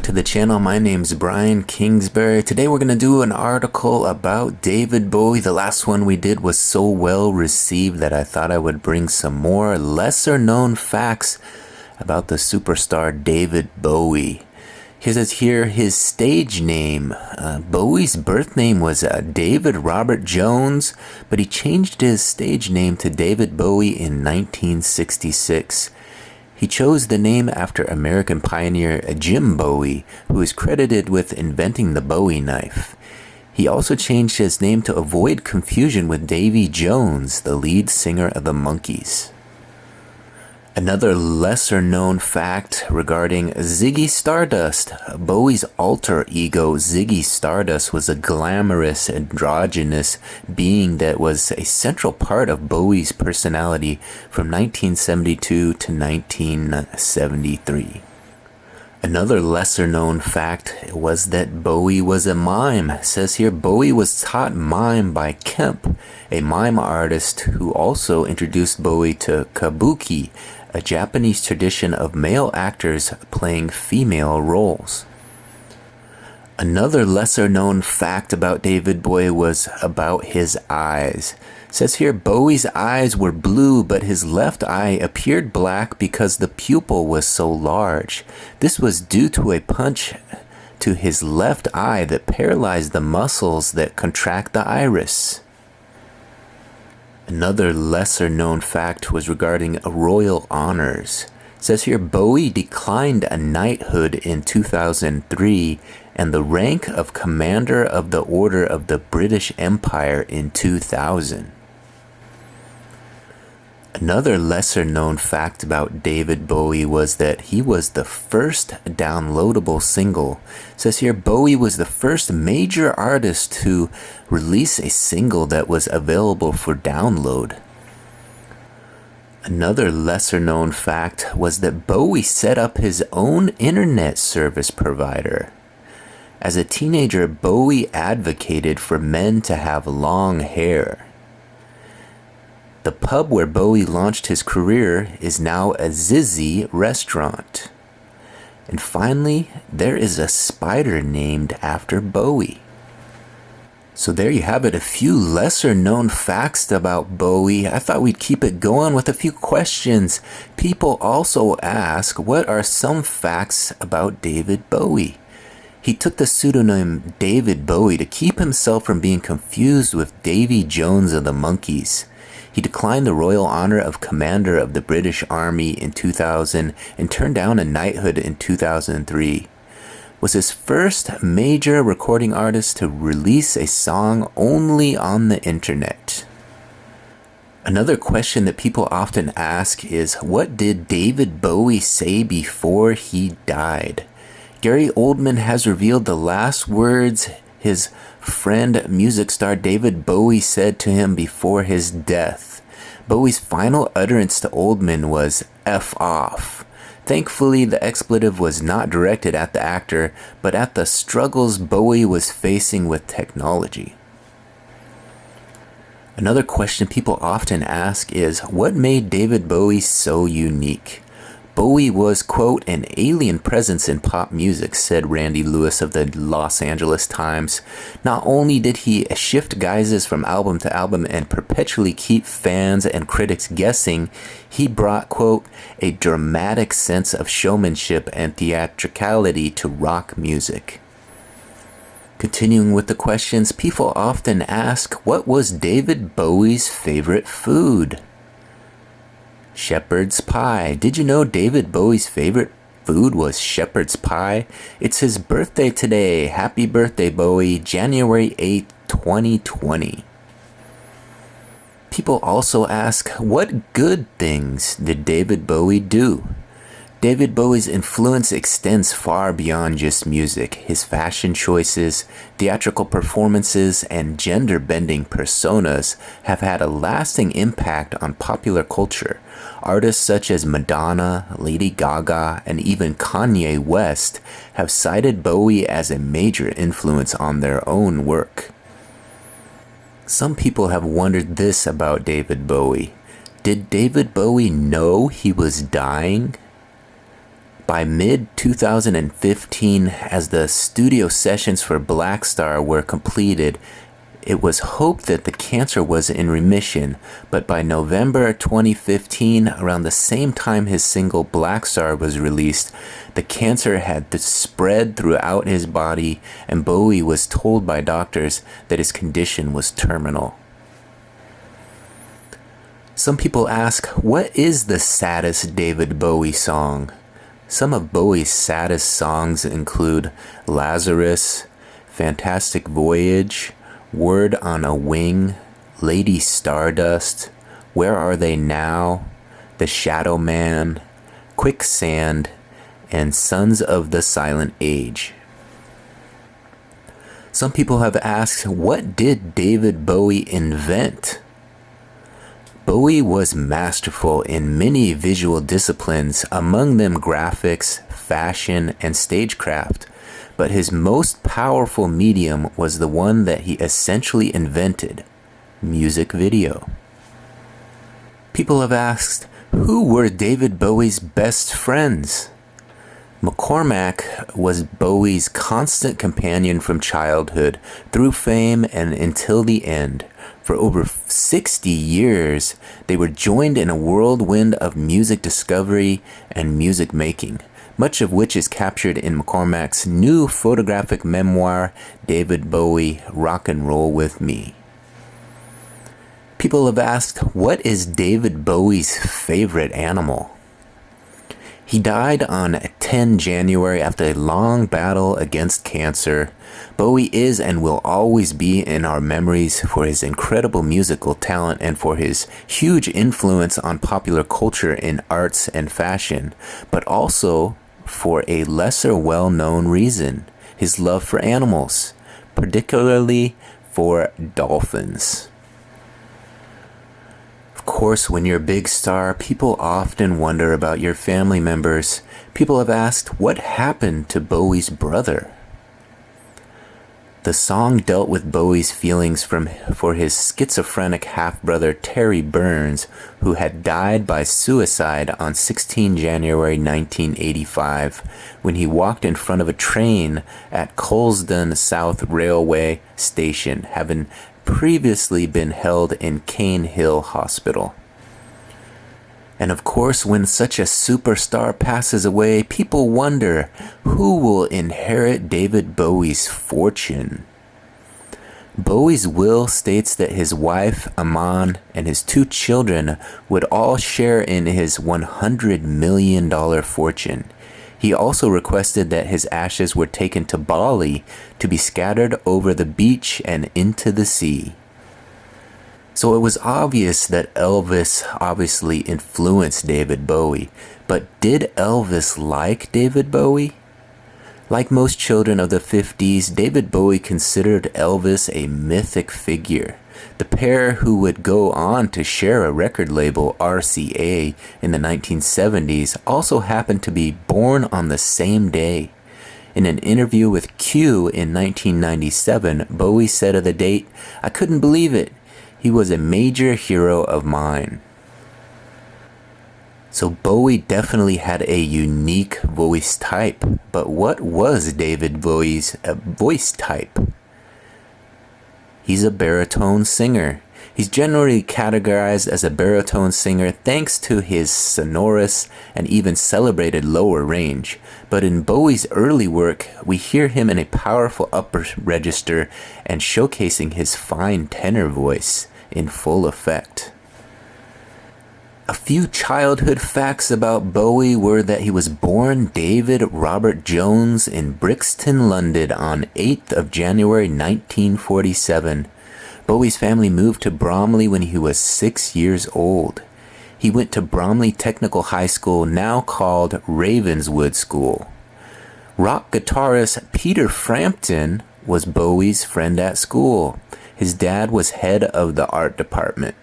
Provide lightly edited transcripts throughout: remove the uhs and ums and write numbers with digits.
back to the channel. My name's Brian Kingsbury. Today we're going to do an article about David Bowie. The last one we did was so well received that I thought I would bring some more lesser known facts about the superstar David Bowie. He says here his stage name. Bowie's birth name was David Robert Jones, but he changed his stage name to David Bowie in 1966. He chose the name after American pioneer Jim Bowie, who is credited with inventing the Bowie knife. He also changed his name to avoid confusion with Davy Jones, the lead singer of the Monkees. Another lesser-known fact regarding Ziggy Stardust. Bowie's alter ego, Ziggy Stardust, was a glamorous, androgynous being that was a central part of Bowie's personality from 1972 to 1973. Another lesser-known fact was that Bowie was a mime. It says here, Bowie was taught mime by Kemp, a mime artist who also introduced Bowie to kabuki, a Japanese tradition of male actors playing female roles. Another lesser-known fact about David Bowie was about his eyes. It says here, Bowie's eyes were blue, but his left eye appeared black because the pupil was so large. This was due to a punch to his left eye that paralyzed the muscles that contract the iris. Another lesser-known fact was regarding royal honors. It says here, Bowie declined a knighthood in 2003 and the rank of Commander of the Order of the British Empire in 2000. Another lesser-known fact about David Bowie was that he was the first downloadable single. It says here, Bowie was the first major artist to release a single that was available for download. Another lesser-known fact was that Bowie set up his own internet service provider. As a teenager, Bowie advocated for men to have long hair. The pub where Bowie launched his career is now a Zizzy restaurant. And finally, there is a spider named after Bowie. So there you have it, a few lesser known facts about Bowie. I thought we'd keep it going with a few questions. People also ask, what are some facts about David Bowie? He took the pseudonym David Bowie to keep himself from being confused with Davy Jones of the Monkees. He declined the royal honor of Commander of the British Army in 2000 and turned down a knighthood in 2003. Was his first major recording artist to release a song only on the internet. Another question that people often ask is, what did David Bowie say before he died? Gary Oldman has revealed the last words his friend, music star David Bowie, said to him before his death. Bowie's final utterance to Oldman was "F off." Thankfully, the expletive was not directed at the actor, but at the struggles Bowie was facing with technology. Another question people often ask is, what made David Bowie so unique? Bowie was, quote, an alien presence in pop music, said Randy Lewis of the Los Angeles Times. Not only did he shift guises from album to album and perpetually keep fans and critics guessing, he brought, quote, a dramatic sense of showmanship and theatricality to rock music. Continuing with the questions, people often ask, what was David Bowie's favorite food? Shepherd's pie. Did you know David Bowie's favorite food was shepherd's pie? It's his birthday today. Happy birthday, Bowie. January 8th, 2020. People also ask, what good things did David Bowie do? David Bowie's influence extends far beyond just music. His fashion choices, theatrical performances, and gender-bending personas have had a lasting impact on popular culture. Artists such as Madonna, Lady Gaga, and even Kanye West have cited Bowie as a major influence on their own work. Some people have wondered this about David Bowie. Did David Bowie know he was dying? By mid-2015, as the studio sessions for Black Star were completed, it was hoped that the cancer was in remission, but by November 2015, around the same time his single Black Star was released, the cancer had spread throughout his body, and Bowie was told by doctors that his condition was terminal. Some people ask, what is the saddest David Bowie song? Some of Bowie's saddest songs include Lazarus, Fantastic Voyage, Word on a Wing, Lady Stardust, Where Are They Now, The Shadow Man, Quicksand, and Sons of the Silent Age. Some people have asked, what did David Bowie invent? Bowie was masterful in many visual disciplines, among them graphics, fashion, and stagecraft. But his most powerful medium was the one that he essentially invented: music video. People have asked, who were David Bowie's best friends? McCormack was Bowie's constant companion from childhood, through fame and until the end. For over 60 years, they were joined in a whirlwind of music discovery and music making, much of which is captured in McCormack's new photographic memoir, David Bowie, Rock and Roll With Me. People have asked, what is David Bowie's favorite animal? He died on 10 January after a long battle against cancer. Bowie is and will always be in our memories for his incredible musical talent and for his huge influence on popular culture in arts and fashion, but also for a lesser well-known reason: his love for animals, particularly for dolphins. Of course, when you're a big star, people often wonder about your family members. People have asked, what happened to Bowie's brother? The song dealt with Bowie's feelings for his schizophrenic half-brother Terry Burns, who had died by suicide on 16 January 1985 when he walked in front of a train at Colston South Railway Station, having previously been held in Cane Hill Hospital. And of course, when such a superstar passes away, people wonder who will inherit David Bowie's fortune. Bowie's will states that his wife, Aman, and his 2 children would all share in his $100 million fortune. He also requested that his ashes were taken to Bali to be scattered over the beach and into the sea. So it was obvious that Elvis obviously influenced David Bowie, but did Elvis like David Bowie? Like most children of the 50s, David Bowie considered Elvis a mythic figure. The pair, who would go on to share a record label, RCA, in the 1970s, also happened to be born on the same day. In an interview with Q in 1997, Bowie said of the date, "I couldn't believe it. He was a major hero of mine." So Bowie definitely had a unique voice type. But what was David Bowie's voice type? He's a baritone singer. He's generally categorized as a baritone singer thanks to his sonorous and even celebrated lower range. But in Bowie's early work, we hear him in a powerful upper register and showcasing his fine tenor voice in full effect. A few childhood facts about Bowie were that he was born David Robert Jones in Brixton, London on 8th of January 1947. Bowie's family moved to Bromley when he was 6 years old. He went to Bromley Technical High School, now called Ravenswood School. Rock guitarist Peter Frampton was Bowie's friend at school. His dad was head of the art department.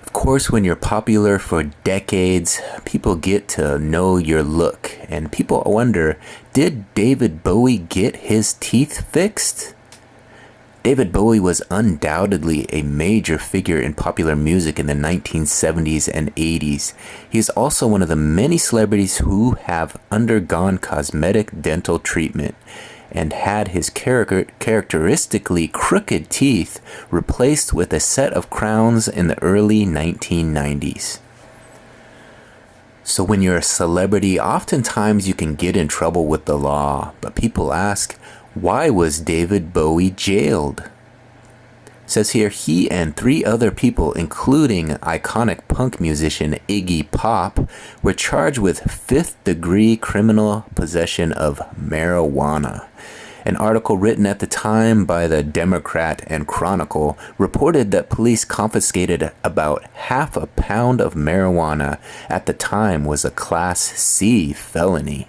Of course, when you're popular for decades, people get to know your look, and people wonder, did David Bowie get his teeth fixed? David Bowie was undoubtedly a major figure in popular music in the 1970s and 80s. He is also one of the many celebrities who have undergone cosmetic dental treatment and had his characteristically crooked teeth replaced with a set of crowns in the early 1990s. So when you're a celebrity, oftentimes you can get in trouble with the law, but people ask, why was David Bowie jailed? It says here, he and 3 other people, including iconic punk musician Iggy Pop, were charged with 5th-degree criminal possession of marijuana. An article written at the time by the Democrat and Chronicle reported that police confiscated about half a pound of marijuana at the time was a Class C felony.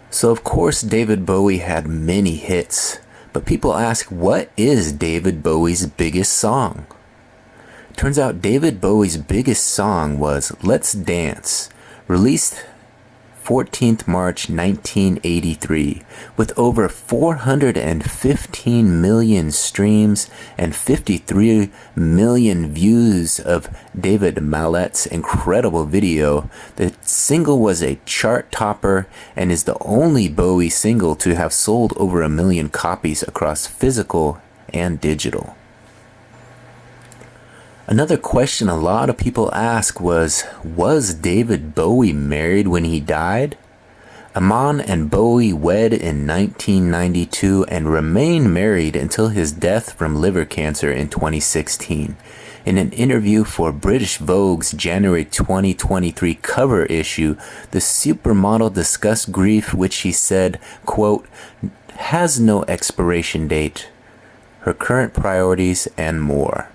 So of course David Bowie had many hits, but people ask, what is David Bowie's biggest song? Turns out David Bowie's biggest song was Let's Dance, released 14th March 1983, with over 415 million streams and 53 million views of David Mallet's incredible video. The single was a chart topper and is the only Bowie single to have sold over 1 million copies across physical and digital. Another question a lot of people ask was David Bowie married when he died? Amon and Bowie wed in 1992 and remained married until his death from liver cancer in 2016. In an interview for British Vogue's January 2023 cover issue, the supermodel discussed grief, which she said, quote, has no expiration date, her current priorities, and more.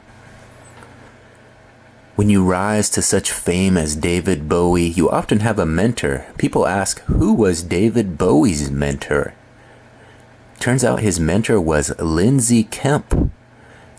When you rise to such fame as David Bowie, you often have a mentor. People ask, who was David Bowie's mentor? Turns out his mentor was Lindsay Kemp.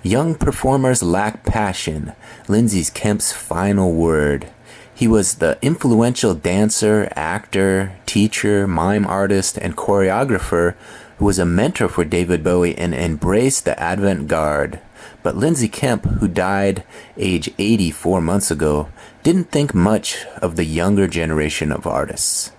Young performers lack passion, Lindsay Kemp's final word. He was the influential dancer, actor, teacher, mime artist, and choreographer who was a mentor for David Bowie and embraced the avant-garde. But Lindsay Kemp, who died age 80 4 months ago, didn't think much of the younger generation of artists.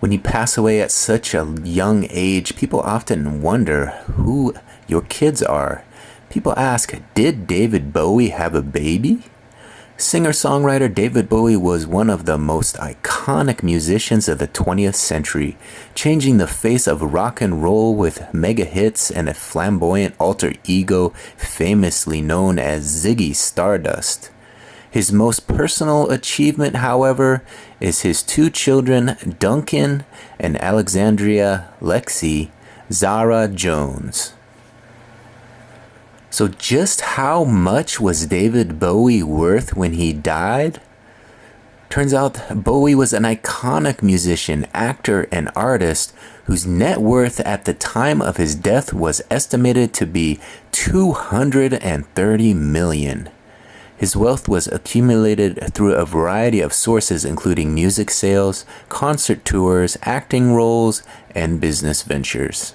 When you pass away at such a young age, people often wonder who your kids are. People ask, did David Bowie have a baby? Singer-songwriter David Bowie was one of the most iconic musicians of the 20th century, changing the face of rock and roll with mega hits and a flamboyant alter ego famously known as Ziggy Stardust. His most personal achievement, however, is his 2 children, Duncan and Alexandria Lexi Zara Jones. So just how much was David Bowie worth when he died? Turns out Bowie was an iconic musician, actor, and artist whose net worth at the time of his death was estimated to be $230 million. His wealth was accumulated through a variety of sources, including music sales, concert tours, acting roles, and business ventures.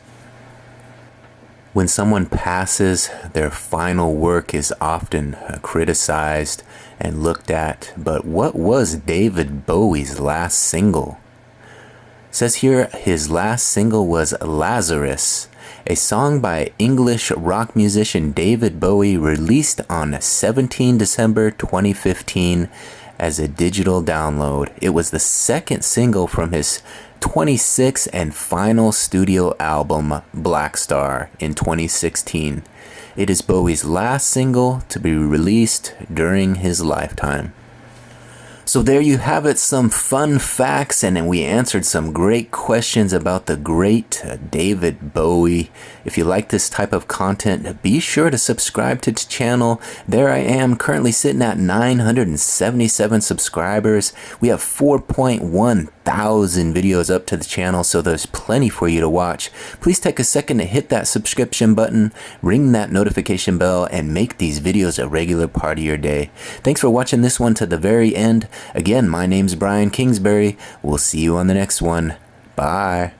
When someone passes, their final work is often criticized and looked at, but what was David Bowie's last single? It says here his last single was Lazarus, a song by English rock musician David Bowie, released on 17 December 2015 as a digital download. It was the second single from his 26th and final studio album, Black Star, in 2016. It is Bowie's last single to be released during his lifetime. So there you have it, some fun facts, and we answered some great questions about the great David Bowie. If you like this type of content, be sure to subscribe to the channel. There I am, currently sitting at 977 subscribers. We have 4.1 thousand videos up to the channel, so there's plenty for you to watch. Please take a second to hit that subscription button, ring that notification bell, and make these videos a regular part of your day. Thanks for watching this one to the very end. Again, my name's Brian Kingsbury. We'll see you on the next one. Bye.